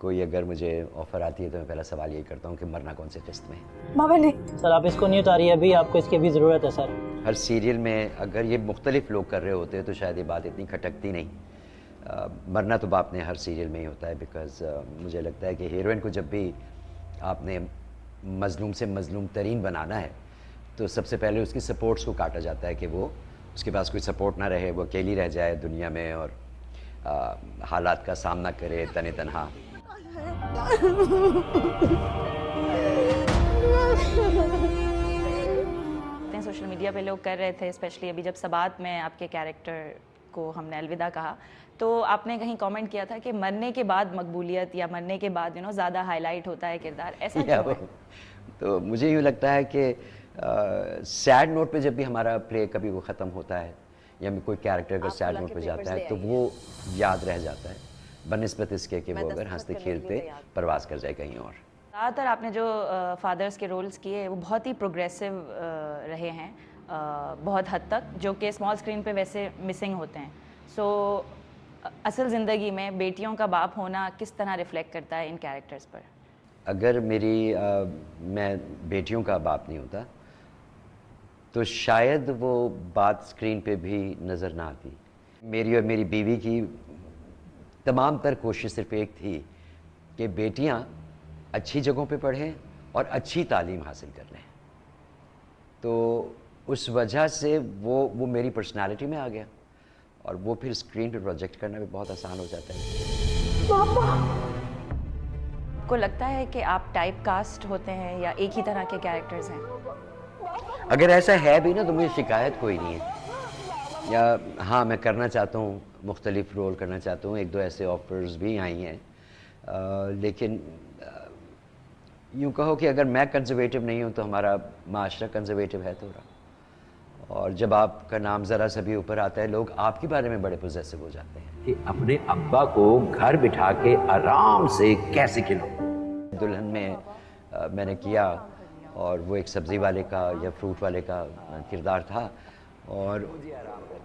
کوئی اگر مجھے آفر آتی ہے تو میں پہلا سوال یہی کرتا ہوں کہ مرنا کون سے قسط میں ہے. بابا نہیں سر آپ اس کو نہیں اتاریے ابھی، آپ کو اس کی ابھی ضرورت ہے سر. ہر سیریل میں اگر یہ مختلف لوگ کر رہے ہوتے تو شاید یہ بات اتنی کھٹکتی نہیں. مرنا تو باپ نے ہر سیریل میں ہی ہوتا ہے، بیکاز مجھے لگتا ہے کہ ہیروئن کو جب بھی آپ نے مظلوم سے مظلوم ترین بنانا ہے تو سب سے پہلے اس کی سپورٹس کو کاٹا جاتا ہے کہ وہ اس کے پاس کوئی سپورٹ نہ رہے، وہ اکیلی رہ جائے دنیا میں اور حالات کا سامنا کرے تن تنہا. سوشل میڈیا پہ لوگ کر رہے تھے، اسپیشلی ابھی جب سبات میں آپ کے کیریکٹر کو ہم نے الوداع کہا تو آپ نے کہیں کامنٹ کیا تھا کہ مرنے کے بعد مقبولیت یا مرنے کے بعد زیادہ ہائی لائٹ ہوتا ہے کردار، ایسا کیوں ہے؟ تو مجھے یوں لگتا ہے کہ سیڈ نوٹ پہ جب بھی ہمارا پلے کبھی وہ ختم ہوتا ہے یا کوئی کیریکٹر اگر سیڈ نوٹ پہ جاتا ہے تو وہ یاد رہ جاتا ہے بنسبت اس کے کہ وہ اگر ہنستے کھیلتے پرواز کر جائے کہیں اور. زیادہ تر آپ نے جو فادرز کے رولز کیے وہ بہت ہی پروگریسو رہے ہیں بہت حد تک، جو کہ اسمال اسکرین پہ ویسے مسنگ ہوتے ہیں. سو اصل زندگی میں بیٹیوں کا باپ ہونا کس طرح ریفلیکٹ کرتا ہے ان کیریکٹرز پر؟ اگر میں بیٹیوں کا باپ نہیں ہوتا تو شاید وہ بات اسکرین پہ بھی نظر نہ آتی. میری اور میری بیوی کی تمام تر کوشش صرف ایک تھی کہ بیٹیاں اچھی جگہوں پہ پڑھیں اور اچھی تعلیم حاصل کر لیں. تو اس وجہ سے وہ میری پرسنالٹی میں آ گیا اور وہ پھر اسکرین پہ پروجیکٹ کرنا بھی بہت آسان ہو جاتا ہے. کو لگتا ہے کہ آپ ٹائپ کاسٹ ہوتے ہیں یا ایک ہی طرح کے کیریکٹرز ہیں؟ اگر ایسا ہے بھی نا تو مجھے شکایت کوئی نہیں ہے. یا ہاں میں کرنا چاہتا ہوں، مختلف رول کرنا چاہتا ہوں، ایک دو ایسے آفرز بھی آئی ہیں، لیکن یوں کہو کہ اگر میں کنزرویٹو نہیں ہوں تو ہمارا معاشرہ کنزرویٹو ہے تھوڑا، اور جب آپ کا نام ذرا سا بھی اوپر آتا ہے لوگ آپ کے بارے میں بڑے پوزیسو ہو جاتے ہیں کہ اپنے ابا کو گھر بٹھا کے آرام سے کیسے کھلو. دلہن میں نے کیا اور وہ ایک سبزی والے کا یا فروٹ والے کا کردار تھا، اور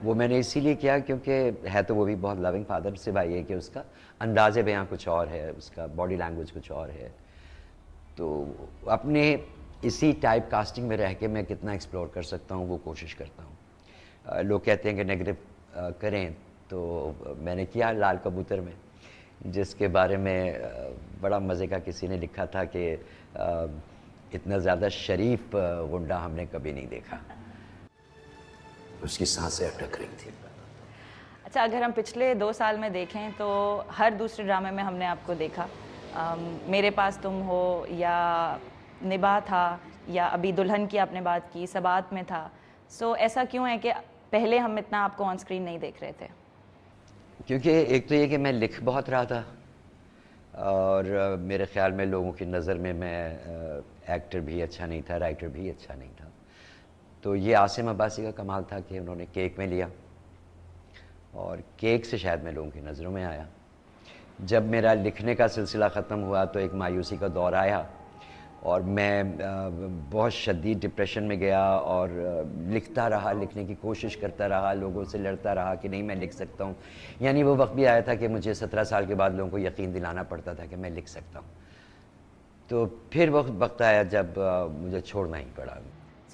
وہ میں نے اسی لیے کیا کیونکہ ہے تو وہ بھی بہت لونگ فادر سے بھائی ہے کہ اس کا انداز بیاں کچھ اور ہے، اس کا باڈی لینگویج کچھ اور ہے. تو اپنے اسی ٹائپ کاسٹنگ میں رہ کے میں کتنا ایکسپلور کر سکتا ہوں وہ کوشش کرتا ہوں. لوگ کہتے ہیں کہ نیگیٹو کریں، تو میں نے کیا لال کبوتر میں، جس کے بارے میں بڑا مزے کا کسی نے لکھا تھا کہ اتنا زیادہ شریف غنڈہ ہم نے کبھی نہیں دیکھا. اس کی سانسیں اٹک رہی تھی. اچھا، اگر ہم پچھلے 2 سال میں دیکھیں تو ہر دوسرے ڈرامے میں ہم نے آپ کو دیکھا، میرے پاس تم ہو یا نباہ تھا یا ابھی دلہن کی آپ نے بات کی، سبات میں تھا. سو ایسا کیوں ہے کہ پہلے ہم اتنا آپ کو آن اسکرین نہیں دیکھ رہے تھے؟ کیونکہ ایک تو یہ کہ میں لکھ بہت رہا تھا، اور میرے خیال میں لوگوں کی نظر میں ایکٹر بھی اچھا نہیں تھا، رائٹر بھی اچھا نہیں تھا. تو یہ عاصم عباسی کا کمال تھا کہ انہوں نے کیک میں لیا، اور کیک سے شاید میں لوگوں کی نظروں میں آیا. جب میرا لکھنے کا سلسلہ ختم ہوا تو ایک مایوسی کا دور آیا اور میں بہت شدید ڈپریشن میں گیا، اور لکھتا رہا، لکھنے کی کوشش کرتا رہا، لوگوں سے لڑتا رہا کہ نہیں میں لکھ سکتا ہوں. یعنی وہ وقت بھی آیا تھا کہ مجھے 17 سال کے بعد لوگوں کو یقین دلانا پڑتا تھا کہ میں لکھ سکتا ہوں. تو پھر وقت آیا جب مجھے چھوڑنا ہی پڑا.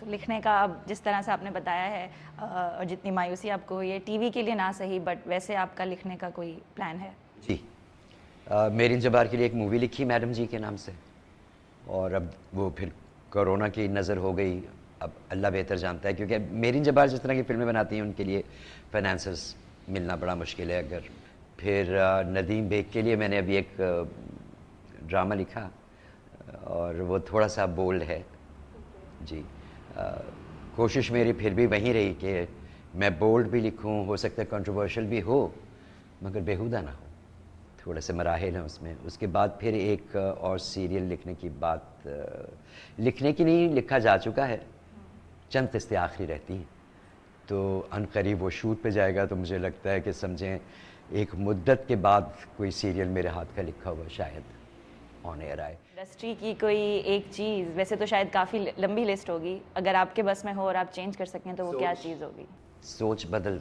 لکھنے کا اب جس طرح سے آپ نے بتایا ہے اور جتنی مایوسی آپ کو ہوئی ہے، ٹی وی کے لیے نہ صحیح بٹ ویسے آپ کا لکھنے کا کوئی پلان ہے؟ جی، میرین جبار کے لیے ایک مووی لکھی میڈم جی کے نام سے، اور اب وہ پھر کورونا کی نظر ہو گئی. اب اللہ بہتر جانتا ہے، کیونکہ میرین جبار جس طرح کی فلمیں بناتی ہیں ان کے لیے فائنانسز ملنا بڑا مشکل ہے. اگر پھر ندیم بیگ کے لیے میں نے ابھی ایک ڈرامہ لکھا اور وہ تھوڑا سا بولڈ ہے. جی، کوشش میری پھر بھی وہیں رہی کہ میں بولڈ بھی لکھوں، ہو سکتا ہے کنٹروورشل بھی ہو مگر بیہودہ نہ ہو. تھوڑے سے مراحل ہیں اس میں. اس کے بعد پھر ایک اور سیریل لکھنے کی بات، لکھنے کی نہیں، لکھا جا چکا ہے، چند قسطیں آخری رہتی ہیں. تو ان قریب وہ شوٹ پہ جائے گا، تو مجھے لگتا ہے کہ سمجھیں ایک مدت کے بعد کوئی سیریل میرے ہاتھ کا لکھا ہوا شاید آن ایئر آئے. انڈسٹری کی کوئی ایک چیز، ویسے تو شاید کافی لمبی لسٹ ہوگی، اگر آپ کے بس میں ہو اور آپ چینج کر سکیں تو وہ کیا چیز ہوگی؟ سوچ بدل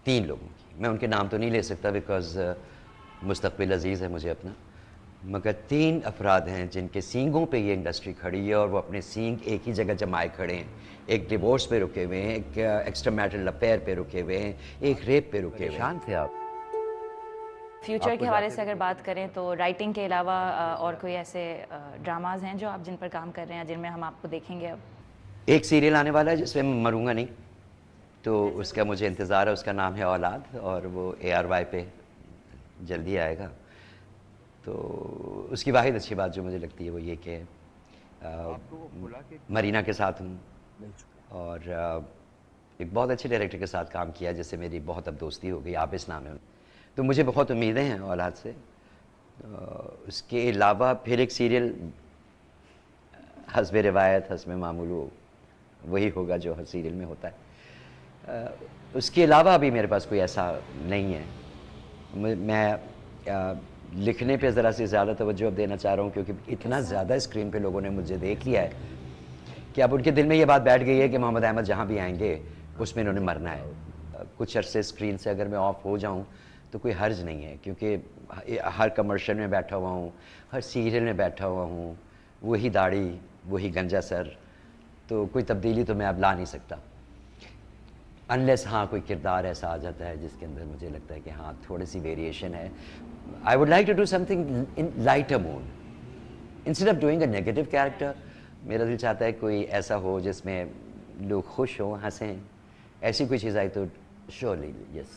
3 لوگوں کی. میں ان کے نام تو نہیں لے سکتا بیکاز مستقبل عزیز ہے مجھے اپنا، مگر 3 افراد ہیں جن کے سینگوں پہ یہ انڈسٹری کھڑی ہے اور وہ اپنے سینگ ایک ہی جگہ جمائے کھڑے ہیں. ایک ڈیورس پہ رکے ہوئے ہیں, ایک ایکسٹرا میرٹل افیئر پہ رکے ہوئے ہیں, ایک ریپ پہ رکے ہوئے ہیں. پریشان تھے آپ؟ فیوچر کے حوالے سے اگر بات کریں تو رائٹنگ کے علاوہ اور کوئی ایسے ڈراماز ہیں جو آپ جن پر کام کر رہے ہیں جن میں ہم آپ کو دیکھیں گے اب؟ ایک سیریل آنے والا ہے جس میں میں مروں گا نہیں, تو اس کا مجھے انتظار ہے. اس کا نام ہے اولاد, اور وہ ARY پہ جلدی آئے گا. تو اس کی واحد اچھی بات جو مجھے لگتی ہے وہ یہ کہ مرینا کے ساتھ ہوں, اور ایک بہت اچھے ڈائریکٹر کے ساتھ کام کیا جس سے میری بہت اب دوستی ہو گئی. عابس نام ہے. تو مجھے بہت امیدیں ہیں اولاد سے. اس کے علاوہ پھر ایک سیریل حسب روایت حسب معمول وہی ہوگا جو ہر سیریل میں ہوتا ہے. اس کے علاوہ ابھی میرے پاس کوئی ایسا نہیں ہے. میں لکھنے پہ ذرا سی زیادہ توجہ اب دینا چاہ رہا ہوں, کیونکہ اتنا زیادہ اسکرین پہ لوگوں نے مجھے دیکھ لیا ہے کہ اب ان کے دل میں یہ بات بیٹھ گئی ہے کہ محمد احمد جہاں بھی آئیں گے اس میں انہوں نے مرنا ہے. کچھ عرصے اسکرین سے اگر میں آف ہو جاؤں تو کوئی حرج نہیں ہے, کیونکہ ہر کمرشل میں بیٹھا ہوا ہوں, ہر سیریل میں بیٹھا ہوا ہوں, وہی داڑھی وہی گنجا سر, تو کوئی تبدیلی تو میں اب لا نہیں سکتا. انلیس ہاں کوئی کردار ایسا آ جاتا ہے جس کے اندر مجھے لگتا ہے کہ ہاں تھوڑی سی ویریشن ہے. I would like to do something in lighter mood instead of doing a negative character. میرا دل چاہتا ہے کوئی ایسا ہو جس میں لوگ خوش ہوں, ہنسیں. ایسی کوئی چیز آئی تو شیورلی یس.